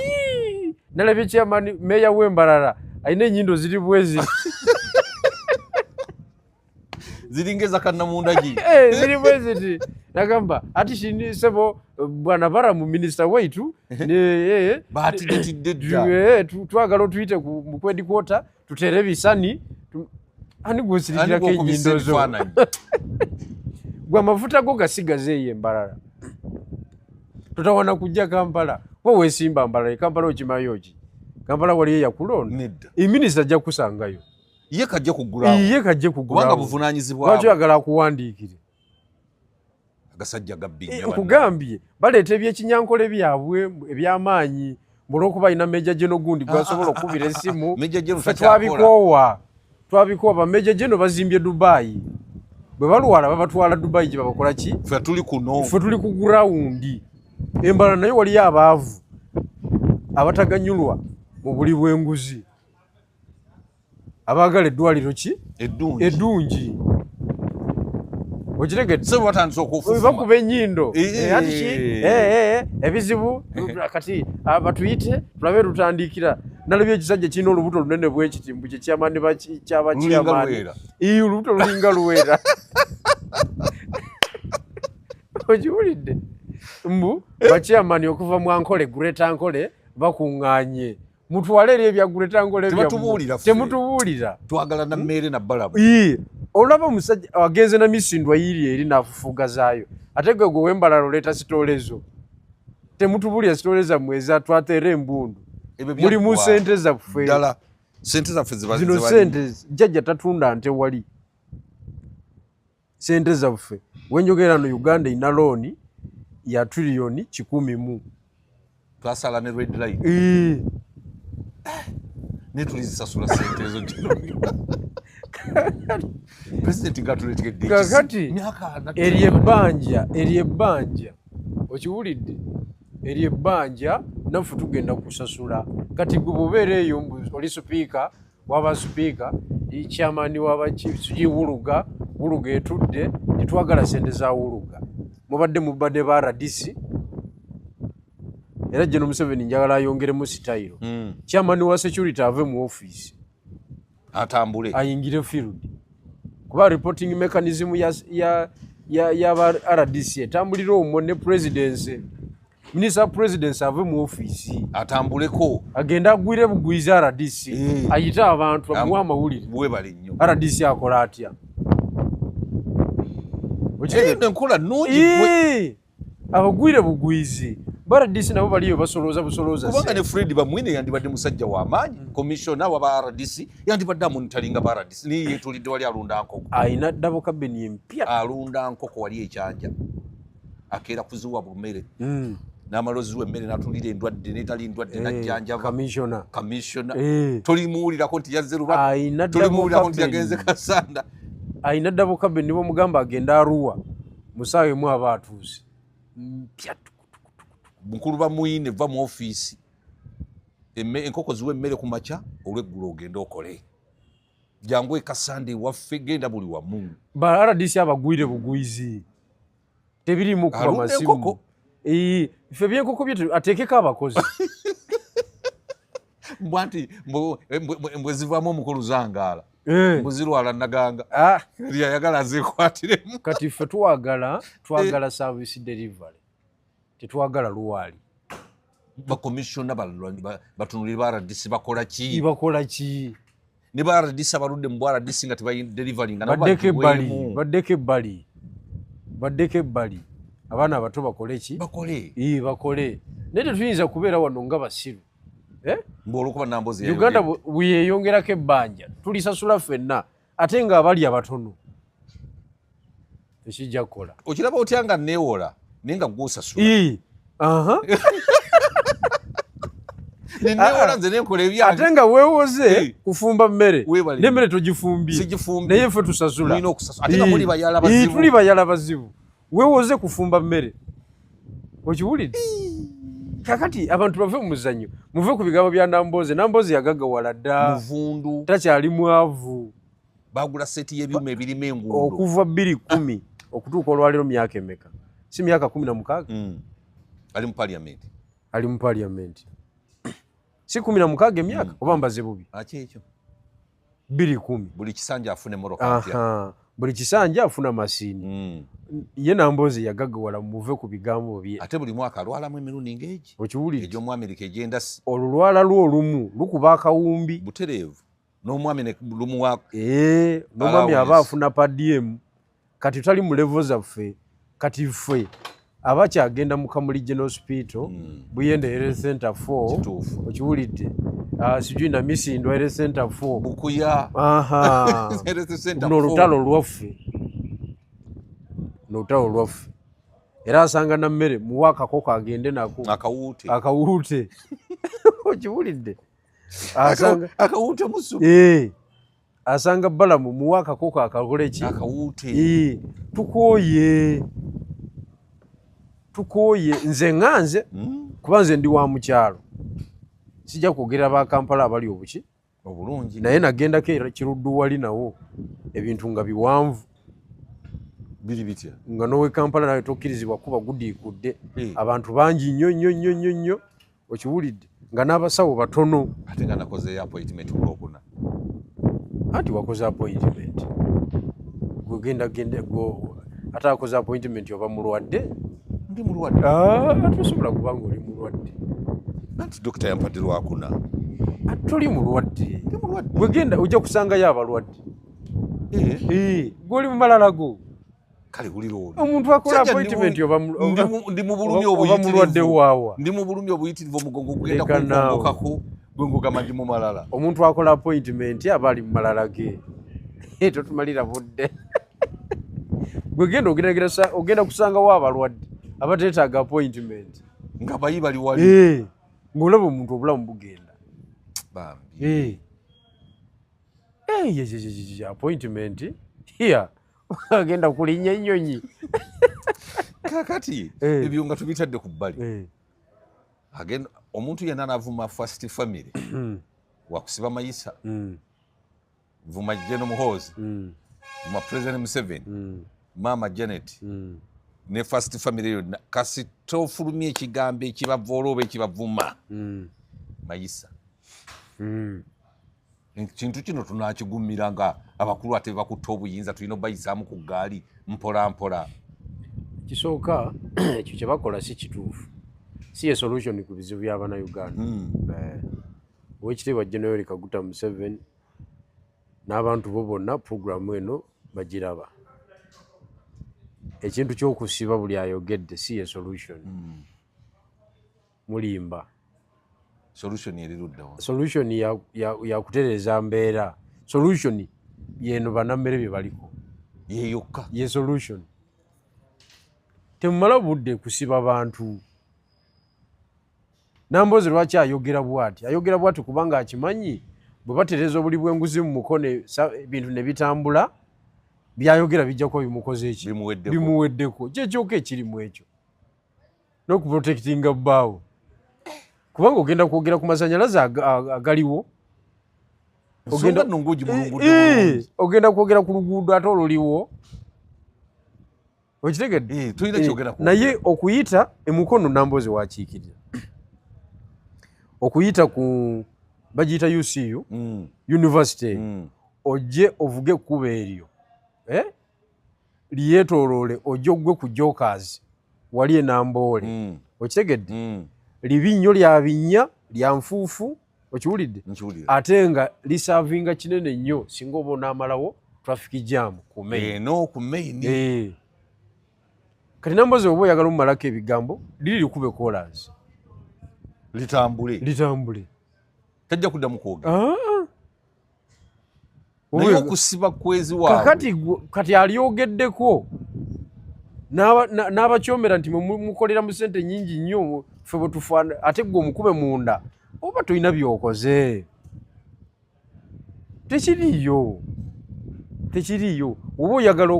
nalabye kyamaani meeya w'embalala alina ennyindo ziri bwezi ziringeza kannamundagi ziri bweziti nagamba ati shini sebo bwana baramu minisita waitu baatidetidde twagala otuyite mu kwedikwota tutere ebisani ani gwosirikirako ennyindo zo gwe amafuta go gasigazeeyo embalala totawana kujja Kampala we weesimba mbalala Kampala okimayo ki Kampala waliyo yakulonda minisita ajja kusangayo ye kajja kugulawo kubanga buvunaanyizibwa lwaki oyagala akuwandiikire agasajja gabbinya nkugambye baleeta ebyekinyankole byabwe eby'amaanyi olw'okuba alina Meja Geno gundi gwasobola okukubira essimu twabikoowa Meja Geno bazimbye Dubai bwe balwala babatwala Dubai gye babakola ki ffe tuli ku gurawundi embala naye waliyo abaavu abataganyulwa mu buli bw'enguzi abaagala eddwaliro ki eddungi okitegedde bakuba ennyindo ati ki ebizibu kati batuyite tulabe tutandikira nalabye ekisajja kirina olubuto lunene bwekiti mbu kyekyamaani kyabakyamaani olubuto lulinga luwera okiwulidde mbu bakyamaani okuva mu Ankole Greater Ankole bakuŋŋaanye mutwale eri ebya Greater Ankole temutubuulira twagala na mmere na balamu olaba omusajja agenze na misindwa yiri eri n'afufuga zaayo ate gwe wembalala oleeta sitoolezo temutubuulira sitooleza mweza twateera embundu mulimu sente zaffe zino sente jjajja tatunda nte wali sente zaffe wenjogera no Uganda ina looni ya trillion 100 twasala ne red line netulizisasula sente ezo president gatuletegedde kakati eri ebbanja okiwulidde eri ebbanja naffe tugenda kusasula kati gwe bwobeera eyo oli sipiika waba sipiika kyamaani waba wuluga etudde titwagala sente za wuluga mubadde ba RDC era General Museveni njagala ayongeremu sitayiro chairman wa security ave mu office atambule ayingire field kuba reporting mechanism ya ba RDC etambulira omwo ne presidency minister presidency ave mu office atambuleko agenda agwire bugwiza RDC ayita abantu amuwa amawulire bwe bali nnyo RDC akola atya nkola nungi abagwire bugwizi RDC nabo baliyo basoloza kubanga ne Fred Bamwine yandibadde musajja w'amaanyi commissioner wa RDC yandibadde amonitaringa ba RDC niye yetulidde wali alunda nkoko ayina ddabo kabeni empya alunda nkoko wali ekyanja akeera kuziwa bumere n'amalozi w'emmere n'atulira endwadde n'etali ndwadde najjanjava commissioner tolimuwulirako nti yazze Lubaka tolimuwulirako nti yagenze Kasanda ayina ddabo kabeni bomugamba agenda Arua musaawe mu aba atuuse mpya mukulu Bamwine va mu office enkoko ziwe emmere ku makya olw'eggulo ogenda okole jangu Kasande waffe genda buli wamu ba RDC abagwire bugwizi tebirimu kuba masimu ife byenkoko byetu ateekeko abakozi mbwanti mbwe zivaamu omukulu zangaala mbuzirwala Naganga yayagala azekwatiremu kati ffe twagala service delivery tetwagala luwali ba commissioner batunulira ba RDC bakola ki ne ba RDC abaludde mu RDC nga tebayi delivering nga baddeko ebbali abaana abato bakole bakole naye tetuyinza kubeera wano nga basiru olwokuba Nambozi Uganda bweyeyongerako ebbanja tulisasula ffenna ate nga abali abatono tekijja kukola okiraba otya nga neewola naye nga gwosasula neewola nze nenkola ebyange ate nga weewoze kufumba mmere n'emmere togifumbye naye ffe tusasula tuli bayala bazibu weewoze kufumba mmere okiwulidde kakati abantu bave mu muzannyo muve ku bigambo bya Nambozi yagaggawala dda muvundu takyali mwavu bagula seti y'ebyuma ebirimu enguudo okuva 2010 okutuuka olwaliro myaka emeka si myaka 16 ali mu parliament si 16 emyaka oba mbaze bubi ekyo 2010 buli kisanja afune moroka buli kisanja afuna masini ye Nambozi yagaggawala muve ku bigambo bye ate buli mwaka alwalamu emirundi ng'egi okiwulire egy'omwami egenda olulwala lwo olumu lukuba akawumbi butereevu n'omwami lumuwa n'omwami aba afuna padiem kati tali mu levo zaffe kati ffe abakyagenda mu Kamuli General Hospital Buyende Health Center 4 okiwulidde sijui na Misindwa Health Center 4 Bukuya n'olutalo lwaffe era asanga na mmere muwa akakoko agende nako akawuute okiwulidde akawuute musu asanga Balamu muwa akakoko akakole ki akawuute tukooye nze nganze kuba nze ndi wa mukyalo sijja kwogerera ba Kampala abali obuki obulungi naye nagendako kiruddu wali nawo ebintu nga biwanvu biri bitya nga nowe Kampala nawe tokkirizibwa kuba gudiikudde abantu bangi nnyo okiwulidde nga n'abasawo batono ate nga nakoze appointment olwokuna anti wakoze appointment ate akoze appointment oba mulwadde ndi mulwadde tosobola kubanga oli mulwadde anti dokita yampadde lwakuna toli mulwadde wegenda ojja kusangayo abalwadde gwoli mu malala go kale ulira olwo omuntu akola appointment ndi mu bulumi obuyitirivu waawa ndi mu bulumi obuyitirivu omugongo gugenda kunkongokako gwengugamba ndi mu malala omuntu akola appointment aba ali mu malala ge totumalira budde gwegenda ogenda kusangawo abalwadde abateetaaga appointment nga bayi bali wali ng'olaba omuntu obulamu bugenda bambi appointment here agenda kulinnya ennyonyi kakati ebyo nga tubitadde ku bbali agenda omuntu yenna n'avuma first family wakusiba mayisa vuma General Muhoozi vuma President Museveni Mama Janet ne first family yonna kasi tofulumya ekigambo ekibavoola oba ekibavuma mayisa kintu kino tunakigumira nga abakulu ate bakutta obuyinza tulina obayisaamu ku ggaali mpola mpola. Kisooka ekyo kye bakola si kituufu, si ye solution ku bizibu by'Abannayuganda. Oweekitiibwa General Kaguta Museveni n'abantu bo bonna puroguramu eno bagiraba. Ekintu ky'okusiba buli ayogedde si ye solution. Mulimba. Solution eriruddawo. Solution ya kutereeza mbeera. Solution yeno bannammere bye baliko. Ye yokka. Ye solution. Temumala budde kusiba bantu. Nambozi lwaki ayogera bw'ati? Ayogera bw'ati kubanga akimanyi bwe batereeza obuli bw'enguzi mu mukono ebintu ne bitambula byayogera bijja kuba bimukoze eki? Bimuweddeko. Kyekyoka ekirimu ekyo. N'okuprotectinga bbaawo. Kubanga ogenda kwogera ku masannyalaze agaliwo. Ogenda kwogera ku luguudo ate oluliwo. Okitegedde? Naye okuyita emukono Nambozi wakiikirira. Okuyita ku bagiyita UCU, University, ojje ovuge ekkubo eryo. Liyeetooloole ojje ogwe ku Jokers wali e Namboole. Okitegedde? Libi nnyo lya binnya lya nfuufu, okiwulidde? Ate nga lisaavinga kinene nnyo singa oba onaamalawo traffic jam ku main. Ku main. Kati Nambozi oba oyagala omumalako ebigambo liri likube kolansi. Litambule. Tajja kuddamu kwogera. Naye okusiba kwezi waabwe. Kati alyogeddeko. N'abakyomera nti mukolera mu ssente nnyingi nnyo ffe bwe tufaana ate gwe omukube munda oba tolina by'okoze. Tekiriyo. Oba oyagala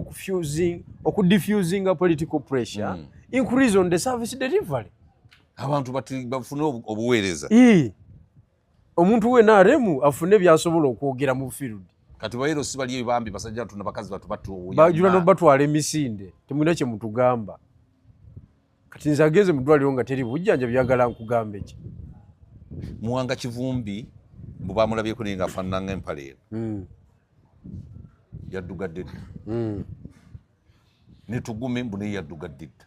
okudiffusinga political pressure, increase on the service delivery. Abantu bafune obuweereza. Omuntu w'NRM afune byasobola okwogera mu field. Kati bayero si bali bambi basajja tuna bakazi batu bajula no batwala emisinde temulina kye mutugamba. Kati nze ageze mu ddwaliro nga teri bujjanja byagala nkugamba eki. Muwanga Kivumbi bwe bamulabyeko naye nga afaanana ng'empaleero. Yaddugadde dda. Ne Tugume mbu naye yaddugadde dda.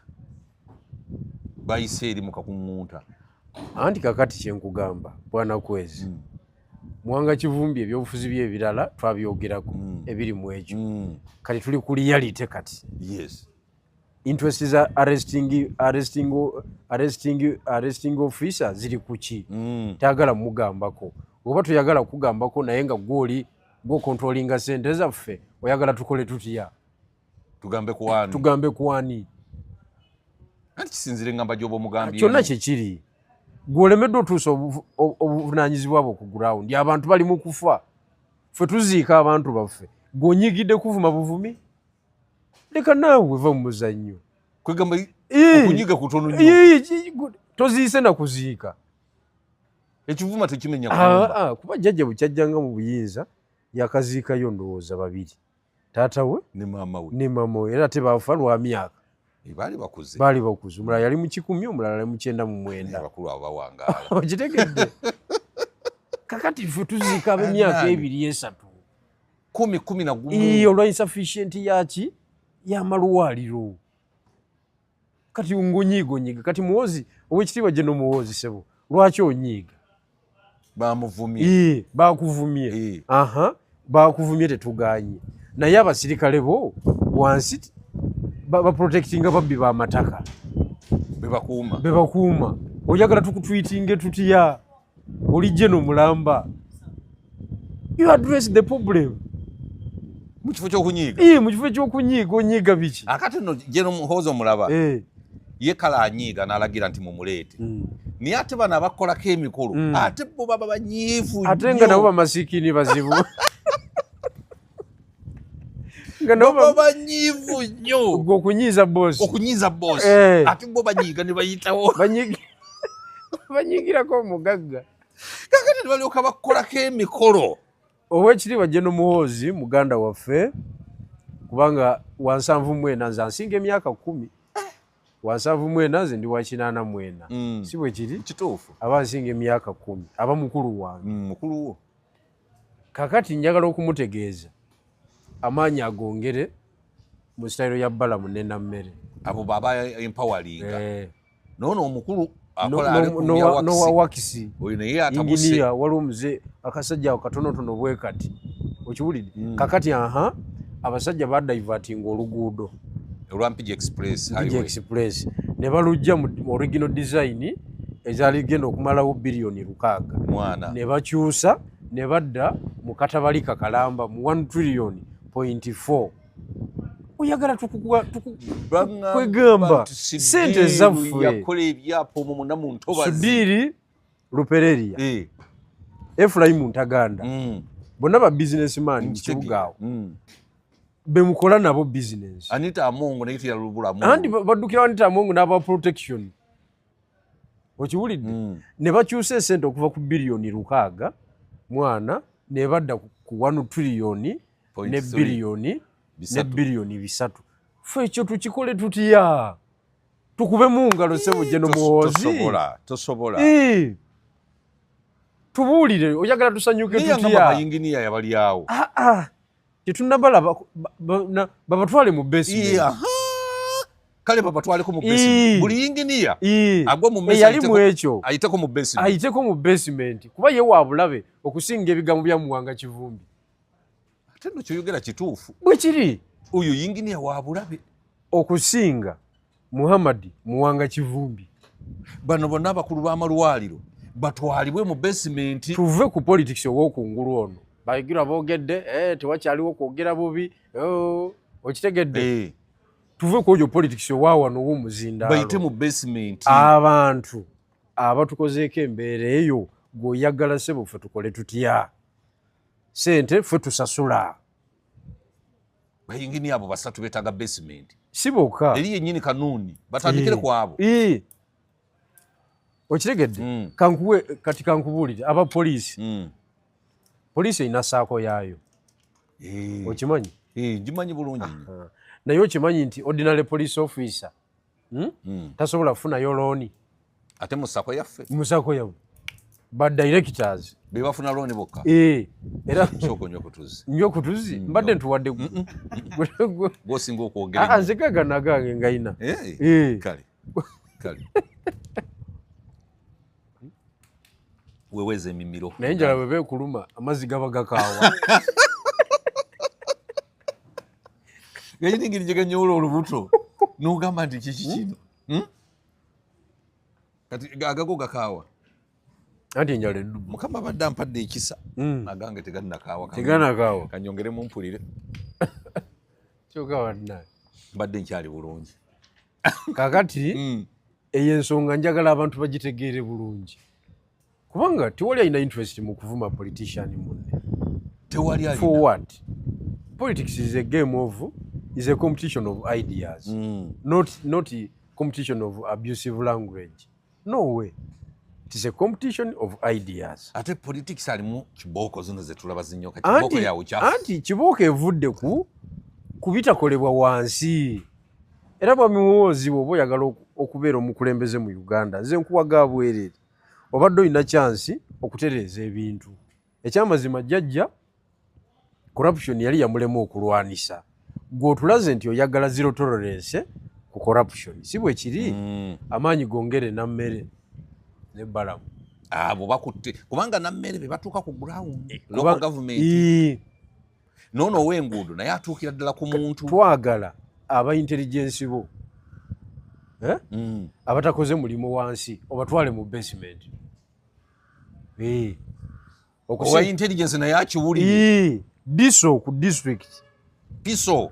Bayise eri mu kakuŋŋunta. Anti kakati kye nkugamba bwana Kwezi. Muwanga Kivumbi ebyobufuzi bye ebirala twabyogerako ebiri mu ekyo. Kati tuli ku reality kati. Yes. Interest za arresting officer ziri kuki? Tayagala mugambako. Oba tuyagala kugambako naye nga gwoli go controllinga sente zaffe oyagala tukole tutya? Tugambe ku ani? Anti kisinzire ngamba gy'oba omugambye. Kyonna kikiri. Gwolemeddwa otuusa obuvunaanyizibwa bwo ku ground. Abantu bali mu kufa. Ffe tuziika abantu baffe. Gw'onyigidde kuvuma buvumi? Leka naawe va mu muzannyo. Kwegamba okunyiga kutono nnyo. Toziise na kuziika. Ekivuma tekimenya kulumba. Kuba jjajja bwe kyajjanga mu buyinza yakaziikayo ndowooza babiri. Taata we ne maama we. Era tebaafa lwa myaka. Baali bakuze. Omulala yali mu 10, omulala yali mu 99. Abakulu abawangaala. Okitegedde? Kakati ffe tuziika ab'emyaka 2-3. 10 olwa insufficient yaki? Y'amalwaliro. Kati ngonyiiga. Kati Muhoozi, Oweekitiibwa General Muhoozi Ssebo, lwaki onyiiga? Bamuvumye. Bakuvumye. Bakuvumye tetuganye. Naye abasirikale bo wansi baprotectinga babbi b'amataka. Bebakuuma. Oyagala tukutwitinge tutya? Oli General Mulamba. You address the problem. Mu kifo ky'okunyiiga. Mu kifo ky'okunyiiga onyiiga biki? Akati nno General Muhoozi omulaba. Ye kala anyiiga n'alagira nti mumuleete. Naye ate bano abakolako emikolo ate bo baba banyiivu nnyo. Ate nga nabo bamasiikini bazibu. Baba banyiivu nnyo. Okunyiiza boss. Ate bo banyiiga ne bayitawo. Banyiigirako omugagga. Kakati ne balyoka bakolako emikolo. Oweekitiibwa General Muhoozi muganda waffe kubanga wansanvu mwena nze ansinga emyaka 10. wansaavu mwena nze ndi wakinaana mwena si bwe kiri kituufu aba nsinga emyaka 10 aba mukulu wange mukulu wo kakati njagala okumutegeeza amaanyi agongere mu sitayiro ya Balamu ne Nammere abo baba empowalinga nono omukulu nowa wakisi oyo naye atabuse inginiya waliwo muze akasajja ako katonotono bwe kati okiwulidde kakati abasajja badaivatinga oluguudo olwa Mpigi Express ne balujja mu original design ezaali genda okumalawo biliyoni 6 ne bakyusa ne badda mu katabali kakalamba mu 1 trillion .4 oyagala kwegamba sente zaffe yakola ebyapo mu munamu ntobazi Sudiri Lupereria Efraimu Ntaganda bonna ba businessman mu kibuga awo bemukola nabo business Anita Amongo naye yalubulamu andi baddukira Anita Amongo n'aba protection okiwulidde ne bakyusa esente okuva ku biliyoni 6 mwana ne badda ku 1 trillion ne biliyoni ne biliyoni 3 ffe ekyo tukikole tutya tukube mu ngalo sebo jeno muwozi tosobola tubuulire oyagala tusanyuke tutya inginiya yabali awo tetunabala babatwale mu basement kale babatwaleko mu basement buli inginiya agwa mu basement ayiteko mu basement kuba ye wabulabe okusinga ebigambo bya Muwanga Kivumbi ate no kyoyogera kituufu bwe kiri oyo inginiya wabulabe okusinga Muhammad Muwanga Kivumbi bano bonna abakulu b'amalwaliro batwalibwe mu basement tuve ku politics ow'okungulu ono bayigira boogedde tewakyaliwo kwogera bubi okitegedde tuve ku ogyo politics owawano w'omuzindaalo bayite mu basement abantu abatukozeeko embeera eyo gweoyagala sebo ffe tukole tutya sente ffe tusasula bayingini abo basatu betaaga basement si bokka eri yennyini kanuuni batandikire ku abo okitegedde kati kankubuulire aba poliisi poliisi erina saako yaayo okimanyi ngimanyi bulungi naye okimanyi nti ordinary police officer tasobola kufunayo looni ate mu saako yaffe musaako yawe ba directors bebafuna looni bokka era nyo kutuzi mbadde ntuwadde gosinga okwogera nze gagana gange ngayina kale weweze emimiro naye njala bwe beekuluma amazzi gaba gakaawa gayiningiri gye ganyola olubuto n'ogamba nti kiki kino kati agago gakaawa anti enjala eddubu mukama abadde ampadde ekisa agange teganakaawa kanyongeremu mpulire kyokka wanna mbadde nkyali bulungi kakati eyo ensonga njagala abantu bagitegeere bulungi kubanga tewali alina interest mu kuvuma politician munne tewali alina for what politics is a game of is a competition of ideas not a competition of abusive language no way it is a competition of ideas ate politics alimu kibooko zino zetulaba zinyoka kibooko yawe kyafu anti kibooko evudde ku bitakolebwa wansi era bwamiwoozi bw'oba oyagala okubeera omukulembeze mu Uganda nze nkuwaga bwereere obadde olina chansi okutereeza ebintu ekyamazima jjajja corruption yali yamulema okulwanisa gw'otulaze nti oyagala zero tolerance ku corruption si bwe kiri amaanyi gongere Nammere ne Balamu abo bakutte kubanga Nammere be batuuka ku ground local government noono ow'enguudo naye atuukira ddala ku muntu twagala aba intelligence bo abatakoze mulimu wansi obatwale mu basement owa intelligence naye akiwulire diso ku district piso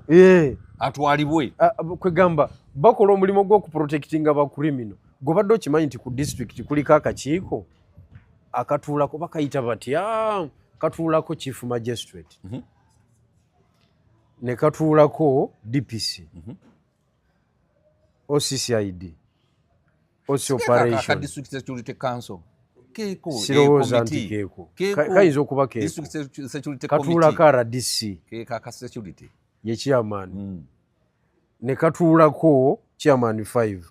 atwalibwe kwegamba bakola omulimu gw'okuprotectinga bakurimino gwobadde okimanyi nti ku district kuliko akakiiko akatuulako bakayita batya katuulako chief magistrate ne katuulako DPC OCCID OC operation district security council keeko sirowooza nti keeko kayinza okuba keeko katuulako RDC keeka security ye chairman ne katuulako chairman 5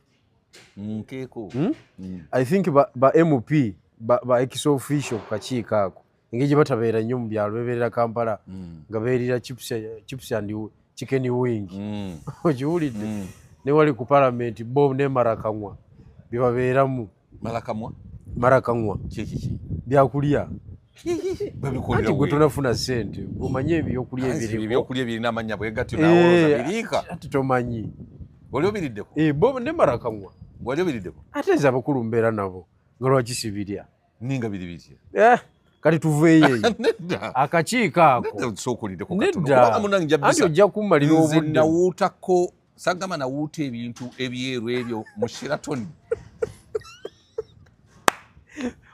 Nkeko. I think ba MP ba ex official kakiiko ako engeri gye batabeera nnyo mu byalo bebeerera Kampala nga beerira chips and chicken wing okiwulidde ne wali ku parliament bo ne marakamwa bibabeeramu marakamwa kiki byakulya babikolera gwe tonafuna ssente omanye ebyokulya ebirina amanya bwegatyo nawoza biriika ati tomanyi oli obiriddeko bo ne marakamwa wali obiriddeko ate eza abakulu mbeera nabo nga lwaki sibirya ninga biri bitya kati tuveeyo akakiiko ako sokuliddeko nedda anti ojja kummalira obudde nawuutako sagamba nawuuta ebintu ebyeru ebyo mu Sheraton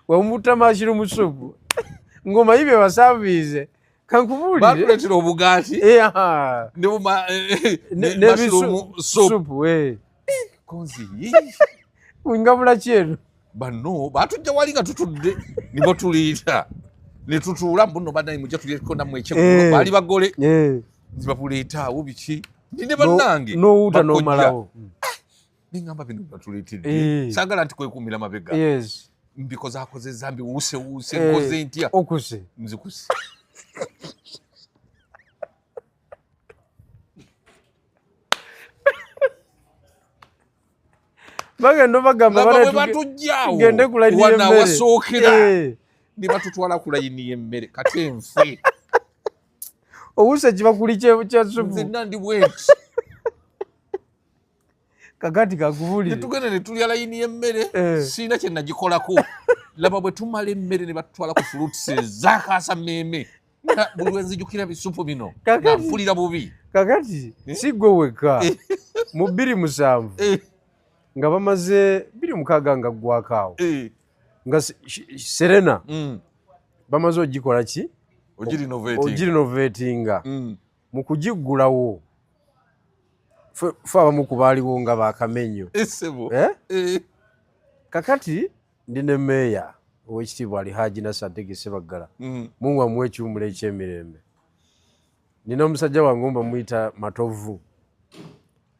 wamuta mashiru musupu ngoma ibe wasavize kankubulire bakuletera obugaati ne mushroom soup konzi ngabula kyeru bano batujja wali nga tutudde nibo tuliita ne tutuula mbuno banayi mujja tulyeko namwe ekyeggulo bali bagole zibabuleeta awo biki nine bannange nowuuta n'omalawo ningamba bino batuleetedde saagala nti kwekumira mabega mbikoze akozeza mbiwuusewuuse nkoze ntya okuse nzikuse bagenda bagamba batujjaawo wanawasookera ne batutwala ku layini y'emmere kati enfe owuse kiba kuli kya supu nzenna ndi bweti kakati kakubulire netugenda ne tulya layini y'emmere siina kye nagikolako laba bwe tumala emmere ne batutwala ku fruits ezakaasa mmeeme buli wenzijukira bisupu bino mpulira bubi kakati si gwe wekka mu 27 nga bamaze 26 nga gwakaawo nga Serena bamaze ogikola ki ogirinovatinga mu kugiggulawo fe abamu ku baaliwo nga bakamenyo kakati ndi ne meeya owekitiibwa Alhaji Nasser Dege Ssebaggala Mungu amuwe ekiwumula eky'emirembe nina omusajja wange mba muyita Matovu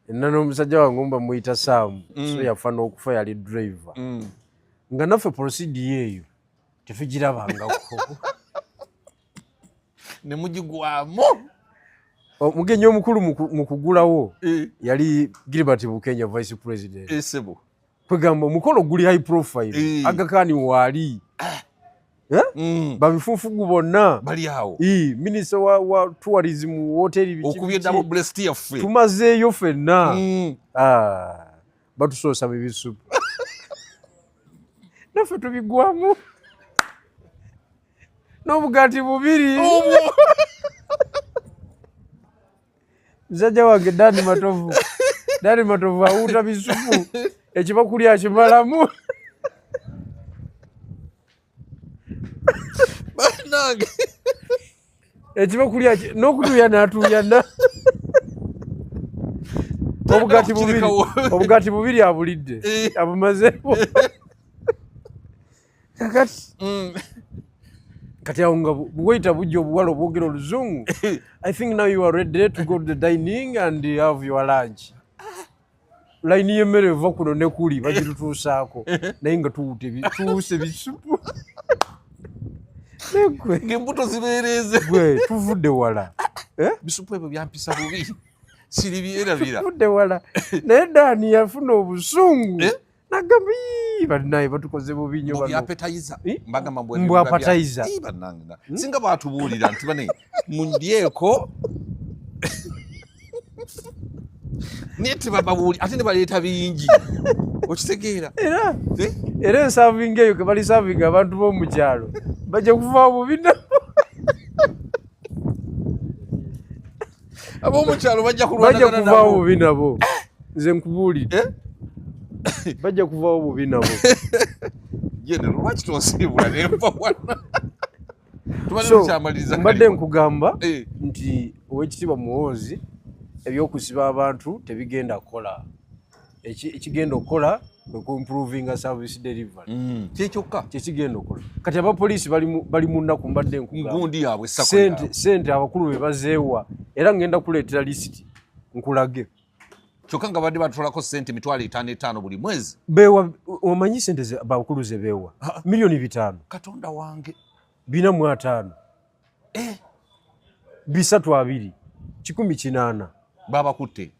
nina n'omusajja wange mba muyita Sam so yafa n'okufa yali driver nga naffe prosidi eyo tefugirabangako ne mugigwamu omugenyi omukulu mu kugulawo yali Gilbert Bukenya vice president kwegamba omukolo guli high profile agakani waali babifunfugu bonna bali awo minisita wa tourism hoteli okubye double breast yaffe tumazeeyo ffenna batusoosa bibisupu naffe tubigwamu n'obugaati bubiri musajja wange Dani Matovu awuuta bisupu ekibakuli akimalamu banange ekibakuli n'okutuuya n'atuuyana obugaati bubiri abulidde abumazeewo kakati kati awo nga buwaita bujja obuwala obwogera oluzungu I think now you are ready to go to the dining and have your lunch layini y'emmere eva kuno ne kuli bagitutuusaako naye nga tuwuse bisupu negwe ng'embuto zibeereze gwe tuvudde wala bisupu ebyo byampisa bubi siri byerabira tuvudde wala naye Dani yafuna obusungu nagamba banaye batukoze bubi nnyo mbw appetizer singa batubuulira nti bane mundyeko naye tebababuulira ate ne baleeta bingi okitegeera era ensavinga eyo ke bali savinga abantu b'omu kyalo bajja kuvaawo bubi nabo ab'omu kyalo bajja kuvaawo bubi nabo nze nkubuulidde bajja kuvaawo bubi nabo jene lwaki tosiibula nempa wana mbadde nkugamba nti owekitiibwa Muhoozi ebyokusiba abantu tebigenda kukola ekigenda okukola improvinga service delivery kyekyoka kyekigenda okukola kati abapoliisi bali mu nnaku mbadde nkugundi yaabwe sente abakulu be bazeewa era ngenda kuleetera lisiti nkulage kyokka nga badde batolako sente mitwalo 5 buli mwezi. Bewa omanyi sente bakulu ze bewa milioni 5. Katonda wange 4.5 2 180 babakutte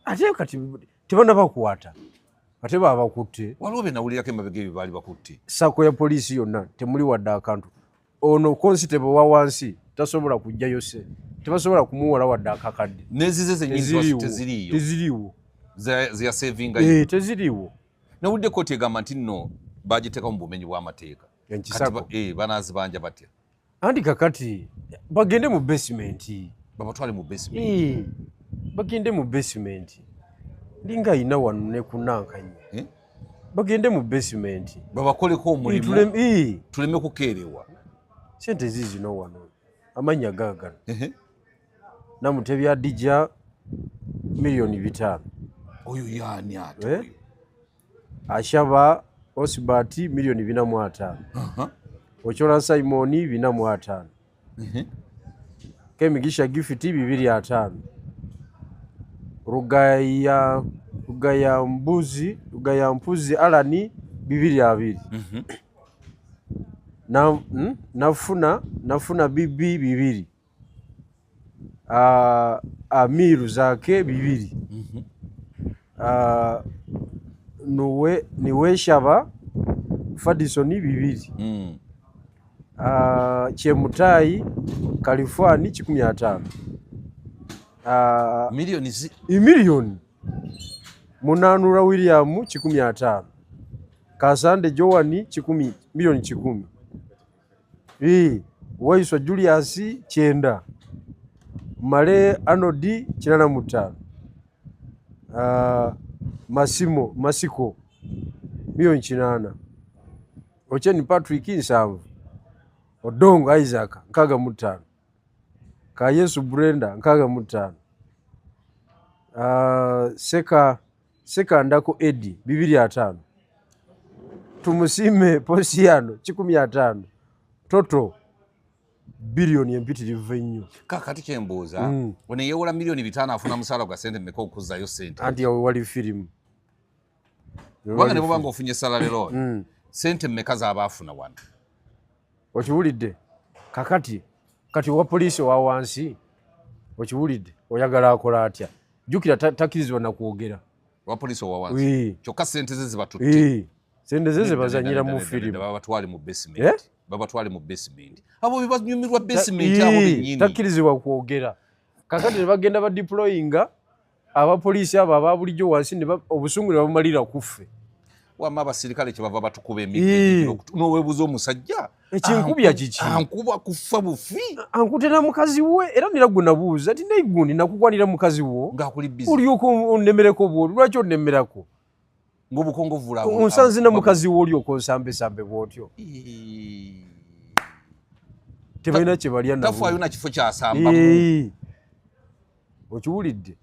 ate kati tebana bakwata ate babakutte waliwo be nawulirako emabega ebyo baali bakutte. Sako ya poliisi yonna temuli wadde akantu ono constable wa wansi tasobola kujjayo se tebasobola kumuwola wadde akakadde. Nezize zenyini teziriiwo ziya savinga teziriiwo. Nawulidde kooti egamba nti nno bagiteeka mu bumenyi bw'amateeka banazibanja batya andi kakati bagende mu basement babatwale mu basement bagende mu basement linga ayina wano ne kunankanyi bagende mu basement babakoleko omulimu tuleme kukeerewa. Sente zizino wano amanya gaagano Namutebi Adija milioni 5. Oyo yani ate Ashaba Osibati milioni 4.5. Ochola Simoni 4.5. Kemigisha Gifiti 2.5. Rugaya Mbuzi Alani 2.2. Nafuna bibi 2. Amiru zake 2. Niwe Shaba Fadisoni 2. Chemutai Kalifani 15. Milioni Munanura William 15. Kasande Joani milioni 10. Waiswa Julius 9. Male Anodi 85. Masiko milioni 8. Ocheni Patrick 7. Odongo Isaac 5. Ka Yesu Brenda 5. Seka Ndako Edi 2.5. Tumusime Posiano 15. Toto bilioni empitirivu ennyo. Kakati kyembuuza wone yewola milioni 5 afuna musala gwa sente mmeka okuzayo sente anti yawe wali firimu wanga ne bwanga ofunye sala lero sente mmeka z'abaafuna wano okiwulidde kati wa poliisi wa wansi okiwulidde oyagala akola atya jjukira takkirizibwa na kwogera wa poliisi wa wansi kyokka sente ze zibatutte sente ze zibazanyira mu firimu babatwale mu basement babatwale mu basement abo bibanyumirwa basement abo benyini takkirizibwa kwogera kakati ne bagenda ba deployinga abapoliisi abo ababulijjo wansi ne obusungu ne bamalira kuffe wama abasirikale kyebava batukuba emiggo n'oweebuza omusajja ekinkubya kiki ankuba kufa bufi ankutera mukazi we era nira gwe nabuuza ati naigundi nakukwanira mukazi wo ng'akuli bizi olyoka onnemereko bwoli lwaki onnemerako ng'obukongovu labo onsanze na mukazi wo olyoka onsambesambe bw'otyo tebalina kye balya nabo tafaayo na kifo kyasambamu okiwulidde